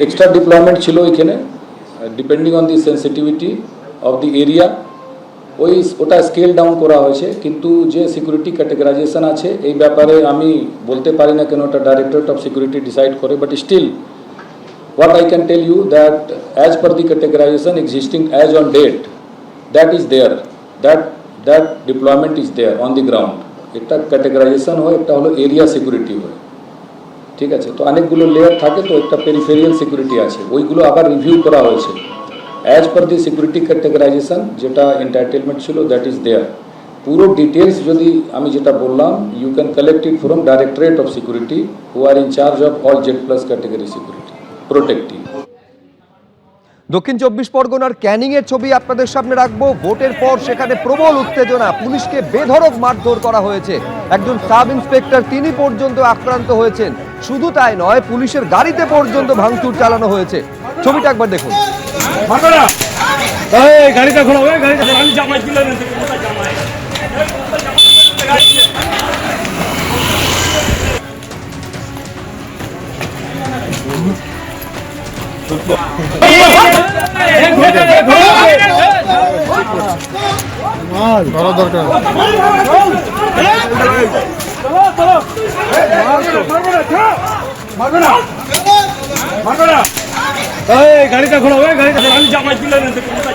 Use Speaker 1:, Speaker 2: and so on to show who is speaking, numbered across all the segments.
Speaker 1: Extra deployment ছিল এখানে, depending on the sensitivity of the area ওটা স্কেল ডাউন করা হয়েছে। কিন্তু যে সিকিউরিটি ক্যাটেগরাইজেশন আছে এই ব্যাপারে আমি বলতে পারি না কেন, ওটা ডাইরেক্টরেট অফ সিকিউরিটি ডিসাইড করে। But still what I can tell you that as per the categorization existing as on date, that is there, that deployment is there on the ground. একটা ক্যাটেগরাইজেশন হয়, একটা হলো এরিয়া সিকিউরিটি হয়, ঠিক আছে। তো অনেকগুলো লেয়ার থাকে, তো একটা পেরিফেরিয়াল সিকিউরিটি আছে, ওইগুলো আবার রিভিউ করা হয়েছে। অ্যাজ পার দি সিকিউরিটি ক্যাটেগরাইজেশন যেটা এন্টাইটেলমেন্ট ছিল দ্যাট ইজ দেয়ার। পুরো ডিটেলস যদি আমি যেটা বললাম, you can collect it from directorate of security who are in charge of all Z plus category security protecting.
Speaker 2: দক্ষিণ চব্বিশ পরগনার ক্যানিং এর ছবি আপনাদের সামনে রাখবো। ভোটের পর সেখানে প্রবল উত্তেজনা, পুলিশকে বেধড়ক মারধর করা হয়েছে। একজন সাব ইন্সপেক্টর তিনি পর্যন্ত আক্রান্ত হয়েছেন। শুধু তাই নয়, পুলিশের গাড়িতে পর্যন্ত ভাঙচুর চালানো হয়েছে। ছবিটা একবার দেখুন।
Speaker 3: গাড়িটা খোলা হবে, গাড়িটা আমি জামাই তুলে নিতে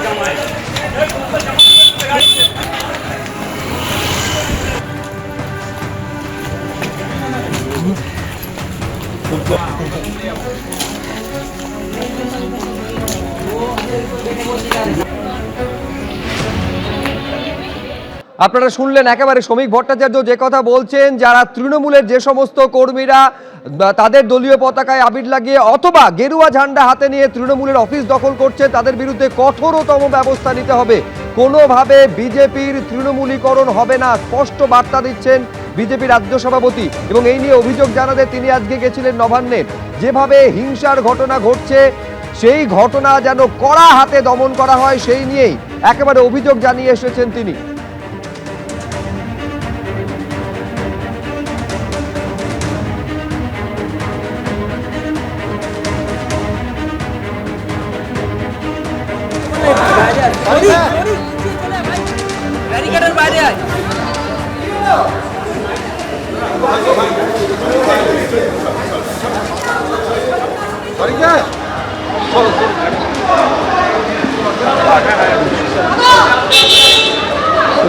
Speaker 3: জামাই
Speaker 2: আপনারা শুনলেন একেবারে শ্রমিক ভট্টাচার্য যে কথা বলছেন, যারা তৃণমূলের যে সমস্ত কর্মীরা তাদের দলীয় পতাকায় আবির লাগিয়ে অথবা গেরুয়া ঝান্ডা হাতে নিয়ে তৃণমূলের অফিস দখল করছে, তাদের বিরুদ্ধে কঠোরতম ব্যবস্থা নিতে হবে। কোনোভাবে বিজেপির তৃণমূলীকরণ হবে না, স্পষ্ট বার্তা দিচ্ছেন বিজেপি রাজ্য সভাপতি। এবং এই নিয়ে অভিযোগ জানাতে তিনি আজকে গেছিলেন নবান্নে। যেভাবে হিংসার ঘটনা ঘটছে, সেই ঘটনা যেন কড়া হাতে দমন করা হয়, সেই নিয়েই একেবারে অভিযোগ জানিয়ে এসেছেন তিনি।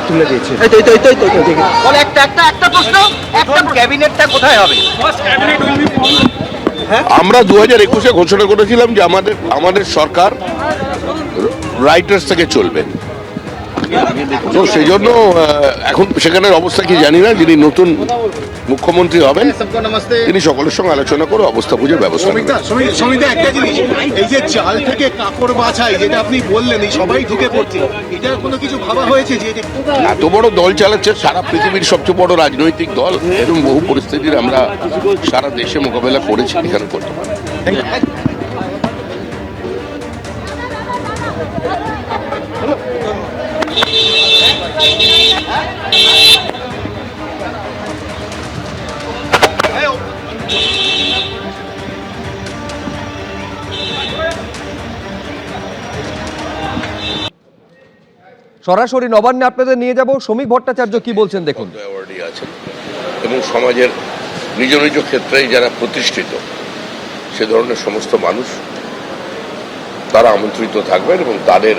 Speaker 4: তুলে দিয়েছে।
Speaker 5: আমরা 2021-এ ঘোষণা করেছিলাম যে আমাদের সরকার রাইটার্স থেকে চলবে। তো সেই জন্য এখন সেখানের অবস্থা কি জানি না। যিনি নতুন মুখ্যমন্ত্রী হবেন তিনি সকলের সঙ্গে আলোচনা করে অবস্থা বুঝে ব্যবস্থা নেবেন।
Speaker 4: একটা জিনিস, এই যে চাল থেকে কাপড় বাছাই যেটা আপনি বললেন, এই সবাই ঢুকে পড়ছে, এটা কোনো কিছু ভাবা হয়েছে যে
Speaker 5: এত বড় দল চালাচ্ছে সারা পৃথিবীর সবচেয়ে বড় রাজনৈতিক দল, এরকম বহু পরিস্থিতির আমরা সারা দেশে মোকাবেলা করেছি, এখানে করতে পারি।
Speaker 2: সরাসরি নবান্নে আপনাদের নিয়ে যাব। শ্রমিক ভট্টাচার্য কি বলছেন দেখুন।
Speaker 5: আছেন এবং সমাজের নিজ নিজ ক্ষেত্রে যারা প্রতিষ্ঠিত সে ধরনের সমস্ত মানুষ তারা আমন্ত্রিত থাকবেন এবং তাদের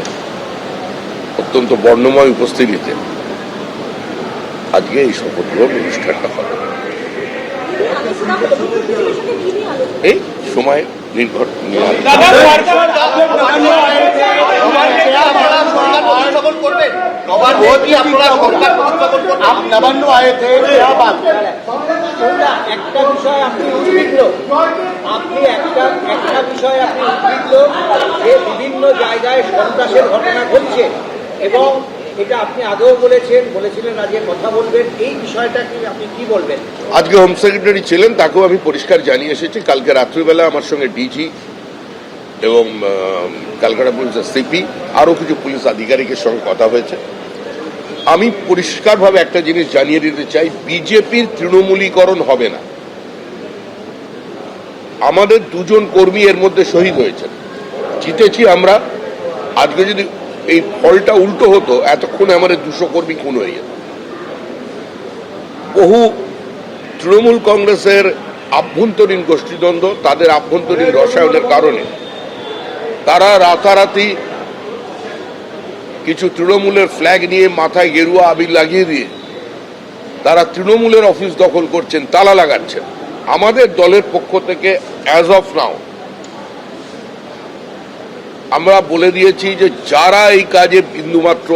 Speaker 5: অত্যন্ত বর্ণময় উপস্থিতিতে আজকে এই শপথ গ্রহণ অনুষ্ঠানটা হবে। এই সময় নির্ভর
Speaker 4: नवान्न आए थे, क्या बात है?
Speaker 6: একটা বিষয় আপনি উদ্বিগ্ন, আপনি একটা বিষয় আপনি উদ্বিগ্ন যে বিভিন্ন জায়গায় সন্ত্রাসের ঘটনা ঘটছে এবং এটা আপনি আগেও বলেছিলেন আজকে কথা বলবেন, এই বিষয়টা কি আপনি কি বলবেন?
Speaker 5: আজকে হোম সেক্রেটারি ছিলেন, তাকেও আমি পরিষ্কার জানিয়ে এসেছি। কালকে রাত্রিবেলা আমার সঙ্গে ডিজি এবং ক্যালকাটা পুলিশের সিপি আরও কিছু পুলিশ আধিকারিকের সঙ্গে কথা হয়েছে। আমি পরিষ্কারভাবে একটা জিনিস জানিয়ে দিতে চাই, বিজেপির তৃণমূলীকরণ হবে না। আমাদের দুজন কর্মী এর মধ্যে শহীদ হয়েছেন। জিতেছি আমরা, আজকে যদি এই ফলটা উল্টো হতো এতক্ষণে আমাদের 200 কর্মী খুন হয়ে যেত। বহু তৃণমূল কংগ্রেসের আভ্যন্তরীণ গোষ্ঠীদ্বন্দ্ব, তাদের আভ্যন্তরীণ রসায়নের কারণে তারা রাতারাতি কিছু তৃণমূলের ফ্ল্যাগ নিয়ে মাথায় গেরুয়া আবির লাগিয়ে দিয়ে তারা তৃণমূলের অফিস দখল করছেন, তালা লাগাচ্ছেন। আমাদের দলের পক্ষ থেকে অ্যাজ অফ নাও আমরা বলে দিয়েছি যে যারা এই কাজে বিন্দুমাত্র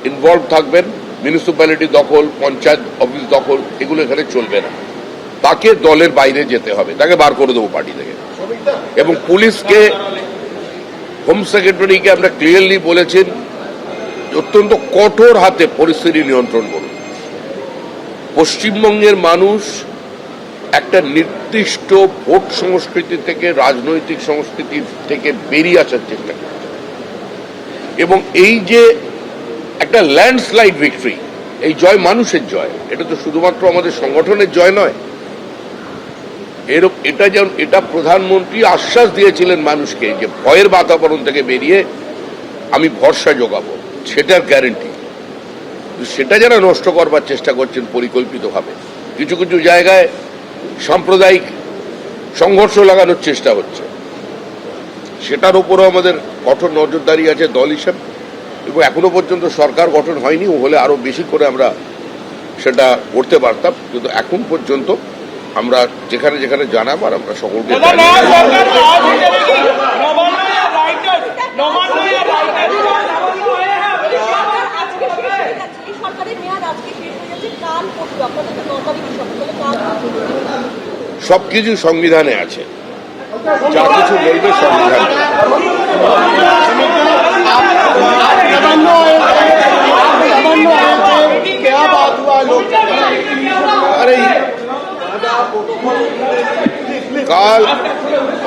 Speaker 5: ইনভলভ থাকবেন, মিউনিসিপ্যালিটি দখল, পঞ্চায়েত অফিস দখল, এগুলো এখানে চলবে না। তাকে দলের বাইরে যেতে হবে, তাকে বার করে দেবো পার্টি থেকে। এবং পুলিশকে, হোম সেক্রেটারিকে আমরা ক্লিয়ারলি বলেছেন অত্যন্ত কঠোর হাতে পরিস্থিতি নিয়ন্ত্রণ করুন। পশ্চিমবঙ্গের মানুষ একটা নির্দিষ্ট ভোট সংস্কৃতি থেকে, রাজনৈতিক সংস্কৃতি থেকে বেরিয়ে আসার চেষ্টা করছে এবং এই যে একটা ল্যান্ডস্লাইড ভিক্টরি, এই জয় মানুষের জয়, এটা তো শুধুমাত্র আমাদের সংগঠনের জয় নয়। এটা প্রধানমন্ত্রী আশ্বাস দিয়েছিলেন মানুষকে যে ভয়ের বাতাবরণ থেকে বেরিয়ে আমি ভরসা যোগাবো, সেটার গ্যারেন্টি। সেটা যারা নষ্ট করবার চেষ্টা করছেন পরিকল্পিতভাবে, কিছু কিছু জায়গায় সাম্প্রদায়িক সংঘর্ষ লাগানোর চেষ্টা হচ্ছে, সেটার উপরও আমাদের কঠোর নজরদারি আছে দল হিসেবে। এবং এখনো পর্যন্ত সরকার গঠন হয়নি, হলে আরো বেশি করে আমরা সেটা করতে পারতাম, কিন্তু এখন পর্যন্ত আমরা যেখানে যেখানে জানাবার আমরা সকলকে সবকিছু সংবিধানে আছে, যা কিছু বলবে সংবিধানে। कल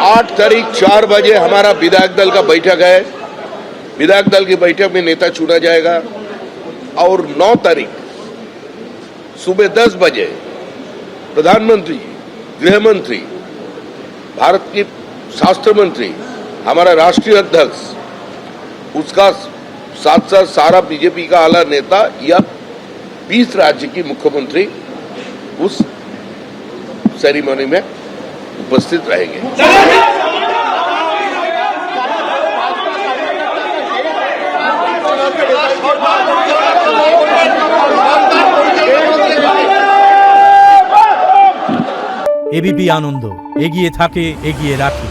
Speaker 5: 8 तारीख 4 बजे हमारा विधायक दल का बैठक है। विधायक दल की बैठक में नेता चुना जाएगा और 9 तारीख सुबह 10 बजे प्रधानमंत्री, गृह मंत्री, भारत की शास्त्र मंत्री, हमारा राष्ट्रीय अध्यक्ष, उसका साथ साथ सारा बीजेपी का आला नेता या 20 राज्य की मुख्यमंत्री उस सेरेमनी में उपस्थित रहेंगे।
Speaker 7: এবিপি আনন্দ, এগিয়ে থাকে, এগিয়ে রাখে।